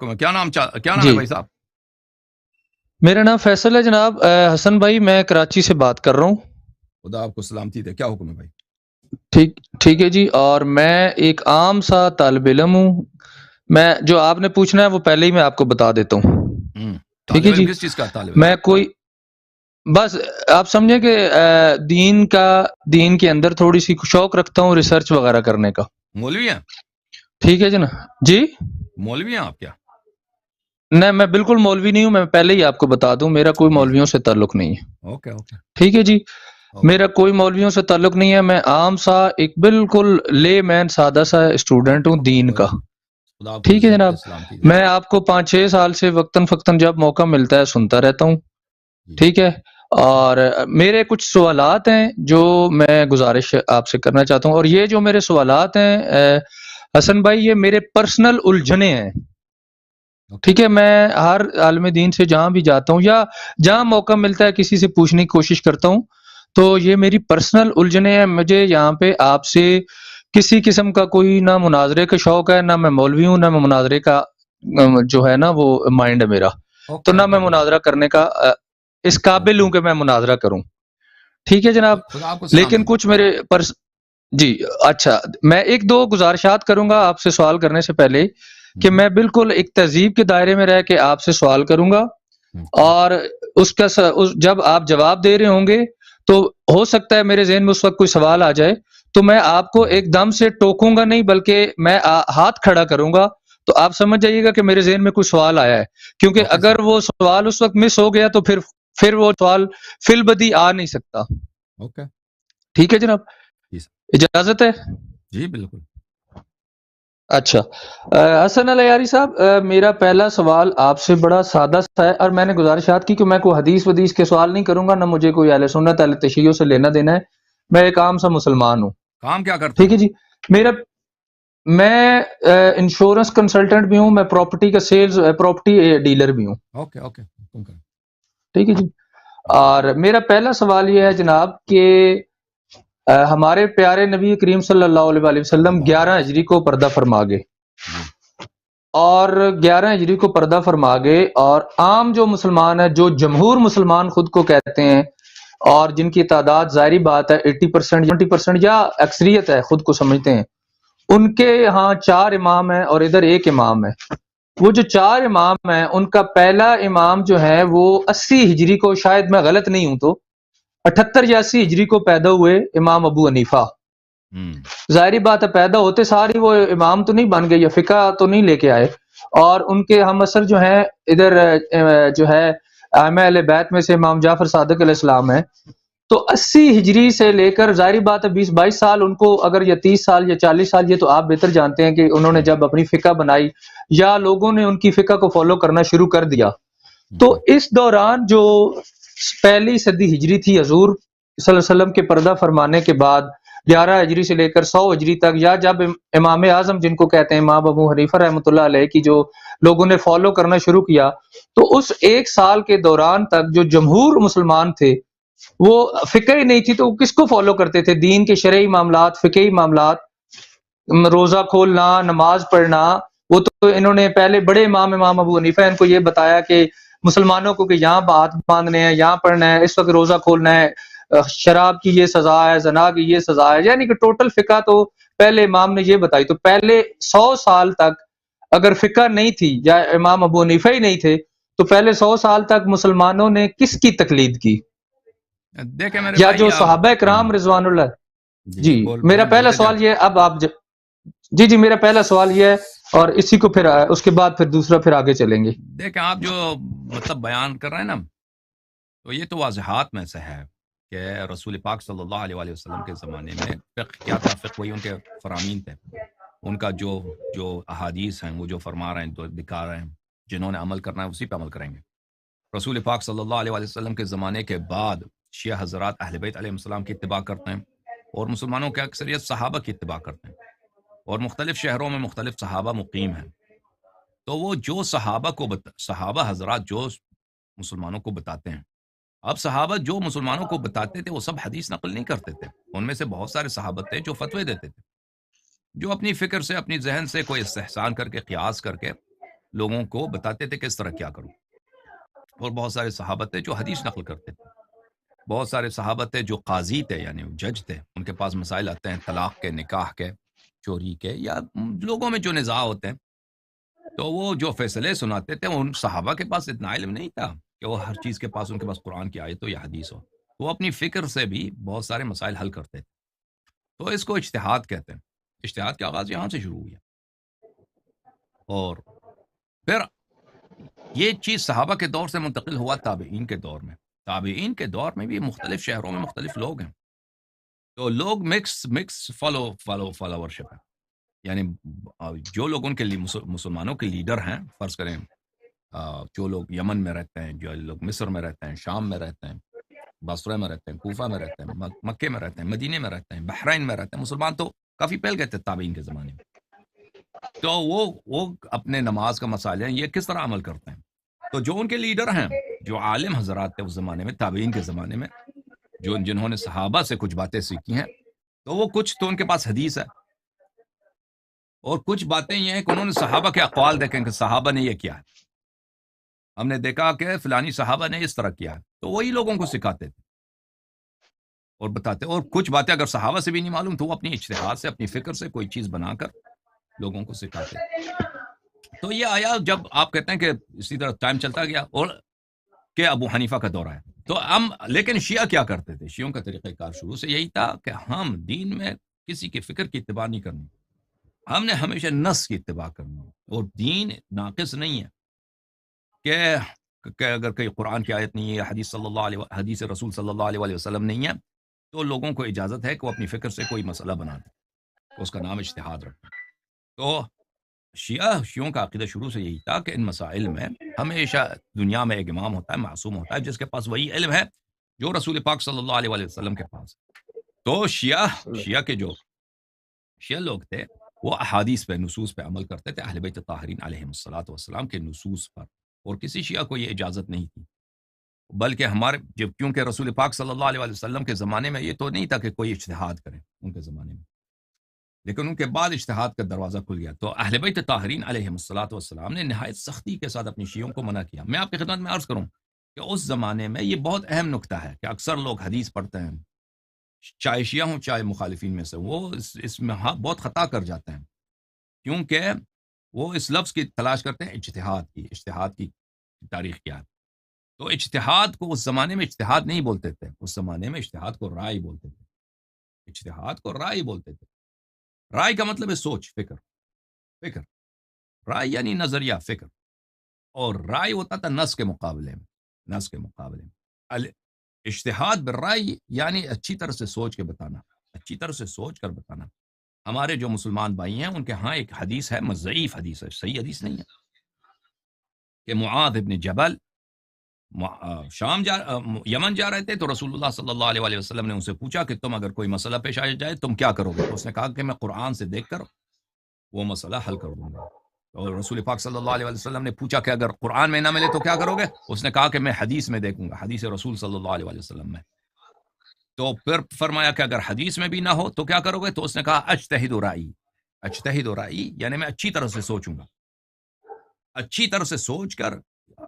حکم ہے؟ کیا نام ہے جی بھائی صاحب؟ میرا نام فیصل ہے جناب. حسن بھائی میں کراچی سے بات کر رہا ہوں. خدا آپ کو سلامتی دے. کیا حکم ہے بھائی؟ ٹھیک ہے جی. اور میں ایک عام سا طالب علم ہوں. میں جو آپ نے پوچھنا ہے وہ پہلے ہی میں آپ کو بتا دیتا ہوں. ٹھیک ہے طالب علم جی. کس چیز کا طالب علم؟ میں کوئی بس آپ سمجھیں کہ دین کے اندر تھوڑی سی شوق رکھتا ہوں ریسرچ وغیرہ کرنے کا. مولوی ہیں؟ ٹھیک ہے جی نا. جی مولوی ہیں آپ کیا؟ نہیں میں بالکل مولوی نہیں ہوں. میں پہلے ہی آپ کو بتا دوں میرا کوئی جی مولویوں سے تعلق نہیں ہے. اوکے ٹھیک ہے جی. اوکے. میرا کوئی مولویوں سے تعلق نہیں ہے. میں عام سا ایک بالکل لے مین سادہ سا اسٹوڈنٹ ہوں دین کوئی کا. بات. خدا آپ کو ٹھیک ہے عزت جناب. دے، سلامتی دے. میں آپ کو 5-6 سال سے وقتاً فقتاً جب موقع ملتا ہے سنتا رہتا ہوں. جی ٹھیک ہے. اور میرے کچھ سوالات ہیں جو میں گزارش آپ سے کرنا چاہتا ہوں. اور یہ جو میرے سوالات ہیں حسن بھائی یہ میرے پرسنل الجھنے ہیں. ٹھیک ہے. میں ہر عالم دین سے جہاں بھی جاتا ہوں یا جہاں موقع ملتا ہے کسی سے پوچھنے کی کوشش کرتا ہوں تو یہ میری پرسنل الجھنے ہیں. مجھے یہاں پہ آپ سے کسی قسم کا کوئی نہ مناظرے کا شوق ہے، نہ میں مولوی ہوں، نہ میں مناظرے کا جو ہے نا وہ مائنڈ ہے میرا. تو نہ میں مناظرہ کرنے کا اس قابل ہوں کہ میں مناظرہ کروں. ٹھیک ہے جناب. خدا آپ کو لیکن سلامتی دے. کچھ میرے جی اچھا میں ایک دو گزارشات کروں گا آپ سے سوال کرنے سے پہلے کہ میں بالکل ایک تہذیب کے دائرے میں رہ کے آپ سے سوال کروں گا. اور اس کا جب آپ جواب دے رہے ہوں گے تو ہو سکتا ہے میرے ذہن میں اس وقت کوئی سوال آ جائے تو میں آپ کو ایک دم سے ٹوکوں گا نہیں بلکہ میں ہاتھ کھڑا کروں گا تو آپ سمجھ جائیے گا کہ میرے ذہن میں کوئی سوال آیا ہے. کیونکہ اگر وہ سوال اس وقت مس ہو گیا تو پھر وہ سوال فی البدی آ نہیں سکتا. اوکے ٹھیک ہے جناب. اجازت ہے؟ جی بالکل. اچھا حسن الیاری صاحب میرا پہلا سوال آپ سے بڑا سادہ سا ہے اور میں نے گزارشات کی کہ میں کوئی حدیث ودیث کے سوال نہیں کروں گا، نہ مجھے کوئی اہل سنت اہل تشیع سے لینا دینا ہے. میں ایک عام سا مسلمان ہوں. کام کیا کرتے ٹھیک ہے ہیں؟ جی. میں انشورنس کنسلٹنٹ بھی ہوں. میں پراپرٹی کا سیلز پراپرٹی ڈیلر بھی ہوں. اوکے ٹھیک ہے جی. اور میرا پہلا سوال یہ ہے جناب کہ ہمارے پیارے نبی کریم صلی اللہ علیہ وسلم 11 ہجری کو پردہ فرما گئے اور 11 ہجری کو پردہ فرما گئے اور عام جو مسلمان ہے جو جمہور مسلمان خود کو کہتے ہیں اور جن کی تعداد ظاہری بات ہے 80% 20% یا اکثریت ہے خود کو سمجھتے ہیں، ان کے ہاں 4 امام ہیں اور ادھر 1 امام ہے. وہ جو 4 امام ہیں ان کا پہلا امام جو ہے وہ 80 ہجری کو، شاید میں غلط نہیں ہوں تو 78 یا 80 ہجری کو پیدا ہوئے امام ابو حنیفہ. ظاہری بات ہے پیدا ہوتے ساری وہ امام تو نہیں بن گئے یا فقہ تو نہیں لے کے آئے. اور ان کے ہم اثر جو ہیں ادھر جو ہے ائمہ اہل بیت میں سے امام جعفر صادق علیہ السلام ہے. تو 80 ہجری سے لے کر ظاہری بات ہے 20-22 سال ان کو، اگر یا 30 سال یا 40 سال، یہ تو آپ بہتر جانتے ہیں کہ انہوں نے جب اپنی فقہ بنائی یا لوگوں نے ان کی فقہ کو فالو کرنا شروع کر دیا تو اس دوران جو پہلی صدی ہجری تھی حضور صلی اللہ علیہ وسلم کے پردہ فرمانے کے بعد 11 ہجری سے لے کر 100 ہجری تک، یا جب امام اعظم جن کو کہتے ہیں امام ابو حنیفہ رحمۃ اللہ علیہ کی جو لوگوں نے فالو کرنا شروع کیا، تو اس 1 سال کے دوران تک جو جمہور مسلمان تھے وہ فقہ ہی نہیں تھی تو کس کو فالو کرتے تھے؟ دین کے شرعی معاملات، فقہی معاملات، روزہ کھولنا، نماز پڑھنا. وہ تو انہوں نے پہلے بڑے امام ابو حنیفہ ان کو یہ بتایا کہ مسلمانوں کو کہ یہاں ہاتھ باندھنے ہیں، یہاں پڑھنا ہے، اس وقت روزہ کھولنا ہے، شراب کی یہ سزا ہے، زنا کی یہ سزا ہے. یعنی کہ ٹوٹل فقہ تو پہلے امام نے یہ بتائی. تو پہلے 100 سال تک اگر فقہ نہیں تھی یا امام ابو حنیفہ ہی نہیں تھے تو پہلے 100 سال تک مسلمانوں نے کس کی تقلید کی؟ دیکھیں میرے یا بھائی جو صحابہ کرام رضوان اللہ. جی میرا پہلا سوال یہ اب آپ جی میرا پہلا سوال یہ ہے اور اسی کو پھر اس کے بعد پھر دوسرا پھر آگے چلیں گے. دیکھیں آپ جو مطلب بیان کر رہے ہیں نا تو یہ تو واضحات میں سے ہے کہ رسول پاک صلی اللہ علیہ وآلہ وسلم کے زمانے میں فقہ کیا تھا. فقہ وہی ان کے فرامین تھے، ان کا جو احادیث ہیں وہ جو فرما رہے ہیں تو دکھا رہے ہیں، جنہوں نے عمل کرنا ہے اسی پہ عمل کریں گے. رسول پاک صلی اللہ علیہ وآلہ وسلم کے زمانے کے بعد شیعہ حضرات اہل بیت علیہ السلام کی اتباع کرتے ہیں اور مسلمانوں کی اکثریت صحابہ کی اتباع کرتے ہیں اور مختلف شہروں میں مختلف صحابہ مقیم ہیں. تو وہ جو صحابہ حضرات جو مسلمانوں کو بتاتے ہیں، اب صحابہ جو مسلمانوں کو بتاتے تھے وہ سب حدیث نقل نہیں کرتے تھے. ان میں سے بہت سارے صحابہ تھے جو فتوے دیتے تھے، جو اپنی فکر سے اپنی ذہن سے کوئی استحسان کر کے قیاس کر کے لوگوں کو بتاتے تھے کہ اس طرح کیا کرو. اور بہت سارے صحابہ تھے جو حدیث نقل کرتے تھے. بہت سارے صحابہ تھے جو قاضی تھے، یعنی جج تھے. ان کے پاس مسائل آتے ہیں طلاق کے، نکاح کے، چوری کے، یا لوگوں میں جو نزاع ہوتے ہیں، تو وہ جو فیصلے سناتے تھے، ان صحابہ کے پاس اتنا علم نہیں تھا کہ وہ ہر چیز کے پاس ان کے پاس قرآن کی آیت ہو یا حدیث ہو. وہ اپنی فکر سے بھی بہت سارے مسائل حل کرتے تھے. تو اس کو اجتہاد کہتے ہیں. اجتہاد کا آغاز یہاں سے شروع ہوئی ہے. اور پھر یہ چیز صحابہ کے دور سے منتقل ہوا تابعین کے دور میں. تابعین کے دور میں بھی مختلف شہروں میں مختلف لوگ ہیں. تو لوگ مکس فالوورشپ ہے. یعنی جو لوگ ان کے لیے مسلمانوں کے لیڈر ہیں، فرض کریں جو لوگ یمن میں رہتے ہیں، جو لوگ مصر میں رہتے ہیں، شام میں رہتے ہیں، بصرہ میں رہتے ہیں، کوفہ میں رہتے ہیں، مکے میں رہتے ہیں، مدینے میں رہتے ہیں، بحرین میں رہتے ہیں. مسلمان تو کافی پہل گئے تھے تابعین کے زمانے میں. تو وہ اپنے نماز کا مسائل ہیں، یہ کس طرح عمل کرتے ہیں. تو جو ان کے لیڈر ہیں، جو عالم حضرات تھے اس زمانے میں، تابعین کے زمانے میں، جنہوں نے صحابہ سے کچھ باتیں سیکھی ہیں، تو وہ کچھ تو ان کے پاس حدیث ہے، اور کچھ باتیں یہ ہیں کہ انہوں نے صحابہ کے اقوال دیکھیں کہ صحابہ نے یہ کیا ہے. ہم نے دیکھا کہ فلانی صحابہ نے اس طرح کیا ہے، تو وہی لوگوں کو سکھاتے تھے اور بتاتے. اور کچھ باتیں اگر صحابہ سے بھی نہیں معلوم تو وہ اپنی اجتہاد سے، اپنی فکر سے کوئی چیز بنا کر لوگوں کو سکھاتے. تو یہ آیا جب آپ کہتے ہیں کہ اسی طرح ٹائم چلتا گیا اور کہ ابو حنیفہ کا دور آیا. تو ہم لیکن شیعہ کیا کرتے تھے؟ شیعوں کا طریقہ کار شروع سے یہی تھا کہ ہم دین میں کسی کی فکر کی اتباع نہیں کرنی. ہم نے ہمیشہ نص کی اتباع کرنی ہے. اور دین ناقص نہیں ہے کہ اگر کوئی قرآن کی آیت نہیں ہے، حدیث رسول صلی اللہ علیہ وآلہ وسلم نہیں ہے، تو لوگوں کو اجازت ہے کہ وہ اپنی فکر سے کوئی مسئلہ بنا دیں، اس کا نام اجتہاد رکھیں. تو شیعوں کا عقیدہ شروع سے یہی تھا کہ ان مسائل میں ہمیشہ دنیا میں ایک امام ہوتا ہے، معصوم ہوتا ہے، جس کے پاس وہی علم ہے جو رسول پاک صلی اللہ علیہ وآلہ وسلم کے پاس. تو شیعہ کے جو شیعہ لوگ تھے وہ احادیث پہ، نصوص پہ عمل کرتے تھے، اہل بیت طاہرین علیہم الصلوۃ والسلام کے نصوص پر. اور کسی شیعہ کو یہ اجازت نہیں تھی، بلکہ کیونکہ رسول پاک صلی اللہ علیہ وآلہ وسلم کے زمانے میں یہ تو نہیں تھا کہ کوئی اجتہاد کرے ان کے زمانے میں، لیکن ان کے بعد اجتہاد کا دروازہ کھل گیا. تو اہل بیت طاہرین علیہم الصلوۃ والسلام نے نہایت سختی کے ساتھ اپنی شیعوں کو منع کیا. میں آپ کی خدمت میں عرض کروں کہ اس زمانے میں یہ بہت اہم نکتہ ہے کہ اکثر لوگ حدیث پڑھتے ہیں، چاہے شیعہ ہوں چاہے مخالفین میں سے، وہ اس میں بہت خطا کر جاتے ہیں، کیونکہ وہ اس لفظ کی تلاش کرتے ہیں اجتہاد کی تاریخ کیا ہے. تو اجتہاد کو اس زمانے میں اجتہاد نہیں بولتے تھے، اس زمانے میں اجتہاد کو رائے بولتے تھے. اجتہاد کو رائے بولتے تھے. رائے کا مطلب ہے سوچ، فکر. رائے یعنی نظریہ، فکر. اور رائے ہوتا تھا نص کے مقابلے میں. اجتہاد بالرائے یعنی اچھی طرح سے سوچ کے بتانا، اچھی طرح سے سوچ کر بتانا. ہمارے جو مسلمان بھائی ہیں ان کے ہاں ایک حدیث ہے، ضعیف حدیث ہے، صحیح حدیث نہیں ہے، کہ معاذ ابن جبل یمن جا رہے تھے، تو رسول اللہ صلی اللہ علیہ وآلہ وسلم نے ان سے پوچھا کہ تم اگر کوئی مسئلہ پیش آ جائے تم کیا کرو گے؟ تو اس نے کہا کہ میں قرآن سے دیکھ کر وہ مسئلہ حل کر دوں گا. اور رسول پاک صلی اللہ علیہ وآلہ وسلم نے پوچھا کہ اگر قرآن میں نہ ملے تو کیا کرو گے؟ اس نے کہا کہ میں حدیث میں دیکھوں گا، حدیث رسول صلی اللہ علیہ وآلہ وسلم میں. تو پھر فرمایا کہ اگر حدیث میں بھی نہ ہو تو کیا کرو گے؟ تو اس نے کہا اجتہد رائی یعنی میں اچھی طرح سے سوچوں گا. اچھی طرح سے سوچ کر،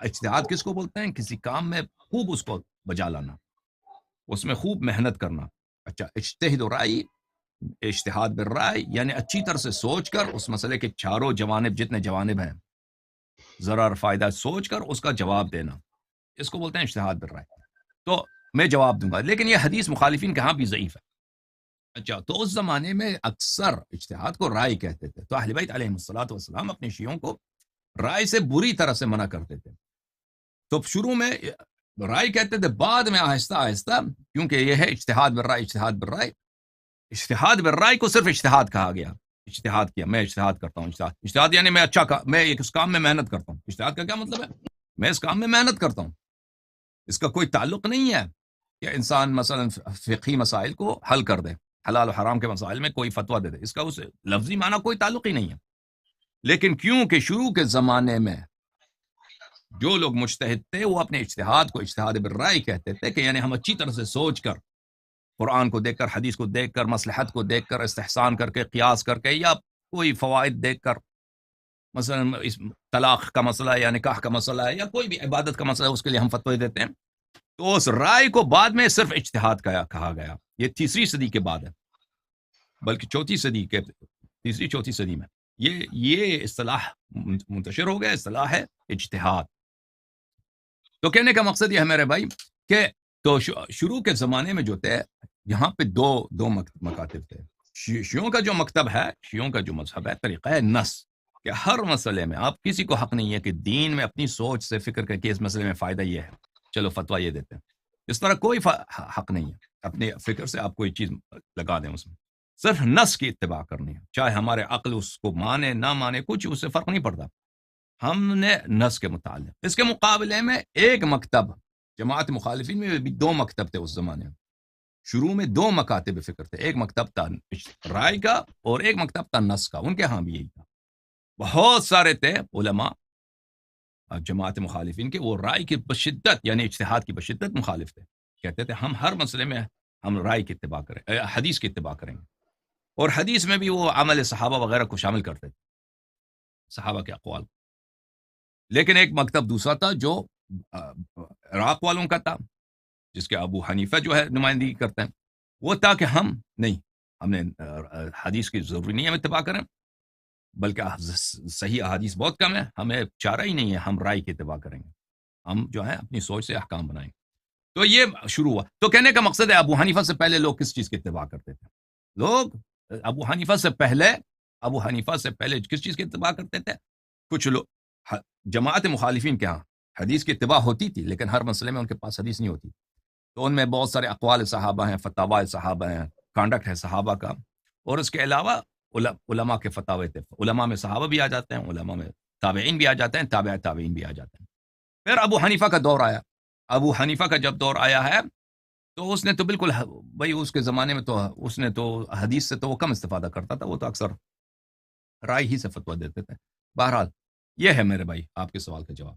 اجتہاد کس کو بولتے ہیں؟ کسی کام میں خوب اس کو بجا لانا، اس میں خوب محنت کرنا. اچھا، اجتہاد بالرائے یعنی اچھی طرح سے سوچ کر اس مسئلے کے چاروں جوانب، جتنے جوانب ہیں، ضرر فائدہ سوچ کر اس کا جواب دینا، اس کو بولتے ہیں اجتہاد بالرائے. تو میں جواب دوں گا، لیکن یہ حدیث مخالفین کے ہاں بھی ضعیف ہے. اچھا، تو اس زمانے میں اکثر اجتہاد کو رائے کہتے تھے. تو اہل بیت علیہم الصلوۃ والسلام اپنے شیعوں کو رائے سے بری طرح سے منع کرتے تھے. تو شروع میں رائے کہتے تھے، بعد میں آہستہ آہستہ، کیونکہ یہ ہے اجتہاد بالرائے کو صرف اجتہاد کہا گیا. اجتہاد کیا، میں اجتہاد کرتا ہوں. اجتہاد یعنی میں میں اس کام میں محنت کرتا ہوں. اجتہاد کا کیا مطلب ہے؟ میں اس کام میں محنت کرتا ہوں. اس کا کوئی تعلق نہیں ہے کہ انسان مثلا فقہی مسائل کو حل کر دے، حلال و حرام کے مسائل میں کوئی فتویٰ دے دے، اس کا اس لفظی معنی کوئی تعلق ہی نہیں ہے. لیکن کیونکہ شروع کے زمانے میں جو لوگ مجتہد تھے وہ اپنے اجتہاد کو اجتہاد بالرائے کہتے تھے، کہ یعنی ہم اچھی طرح سے سوچ کر، قرآن کو دیکھ کر، حدیث کو دیکھ کر، مصلحت کو دیکھ کر، استحسان کر کے، قیاس کر کے، یا کوئی فوائد دیکھ کر مثلا اس طلاق کا مسئلہ ہے یا نکاح کا مسئلہ ہے یا کوئی بھی عبادت کا مسئلہ ہے، اس کے لیے ہم فتوی دیتے ہیں، تو اس رائے کو بعد میں صرف اجتہاد کا کہا گیا. یہ تیسری صدی کے بعد ہے، بلکہ چوتھی صدی کے تیسری چوتھی صدی میں یہ اصطلاح منتشر ہو گیا، اصطلاح ہے اجتہاد. تو کہنے کا مقصد یہ ہے میرے بھائی کہ تو شروع کے زمانے میں جو تھے یہاں پہ دو مکاتب تھے. شیعوں کا جو مکتب ہے، شیعوں کا جو مذہب ہے، طریقہ ہے نص، کہ ہر مسئلے میں آپ کسی کو حق نہیں ہے کہ دین میں اپنی سوچ سے فکر کر کے اس مسئلے میں فائدہ یہ ہے چلو فتویٰ یہ دیتے ہیں. اس طرح کوئی حق نہیں ہے اپنے فکر سے آپ کوئی چیز لگا دیں اس میں. صرف نص کی اتباع کرنی ہے، چاہے ہمارے عقل اس کو مانے نہ مانے، کچھ اس سے فرق نہیں پڑتا. ہم نے نص کے متعلق. اس کے مقابلے میں ایک مکتب، جماعت مخالفین میں بھی دو مکتب تھے اس زمانے میں. شروع میں دو مکاتب فکر تھے، ایک مکتب تھا رائے کا اور ایک مکتب تھا نص کا. ان کے ہاں بھی یہی تھا. بہت سارے تھے علماء جماعت مخالفین کے، وہ رائے کی بشدت یعنی اجتہاد کی بشدت مخالف تھے. کہتے تھے ہم ہر مسئلے میں ہم رائے کی اتباع کریں، حدیث کی اتباع کریں گے. اور حدیث میں بھی وہ عمل صحابہ وغیرہ کو شامل کرتے تھے، صحابہ کے اقوال. لیکن ایک مکتب دوسرا تھا جو عراق والوں کا تھا، جس کے ابو حنیفہ جو ہے نمائندگی کرتے ہیں. وہ تھا کہ ہم نے حدیث کی ضروری نہیں ہے ہم اتباع کریں، بلکہ صحیح احادیث بہت کم ہے، ہمیں چارہ ہی نہیں ہے، ہم رائے کی اتباع کریں گے، ہم جو ہے اپنی سوچ سے احکام بنائیں گے. تو یہ شروع ہوا. تو کہنے کا مقصد ہے ابو حنیفہ سے پہلے لوگ کس چیز کی اتباع کرتے تھے؟ لوگ ابو حنیفہ سے پہلے کس چیز کی اتباع کرتے تھے؟ کچھ لوگ جماعت مخالفین کے ہاں حدیث کی اتباع ہوتی تھی، لیکن ہر مسئلے میں ان کے پاس حدیث نہیں ہوتی. تو ان میں بہت سارے اقوال صحابہ ہیں، فتاوی صحابہ ہیں، کانڈکٹ ہے صحابہ کا. اور اس کے علاوہ علماء کے فتاوی تھے. علماء میں صحابہ بھی آ جاتے ہیں، علماء میں تابعین بھی آ جاتے ہیں، تابع تابعین بھی آ جاتے ہیں. پھر ابو حنیفہ کا دور آیا. ابو حنیفہ کا جب دور آیا ہے تو اس نے تو بالکل بھائی اس کے زمانے میں تو اس نے تو حدیث سے تو وہ کم استفادہ کرتا تھا، وہ تو اکثر رائے ہی سے فتویٰ دیتے تھے. بہرحال یہ ہے میرے بھائی آپ کے سوال کا جواب.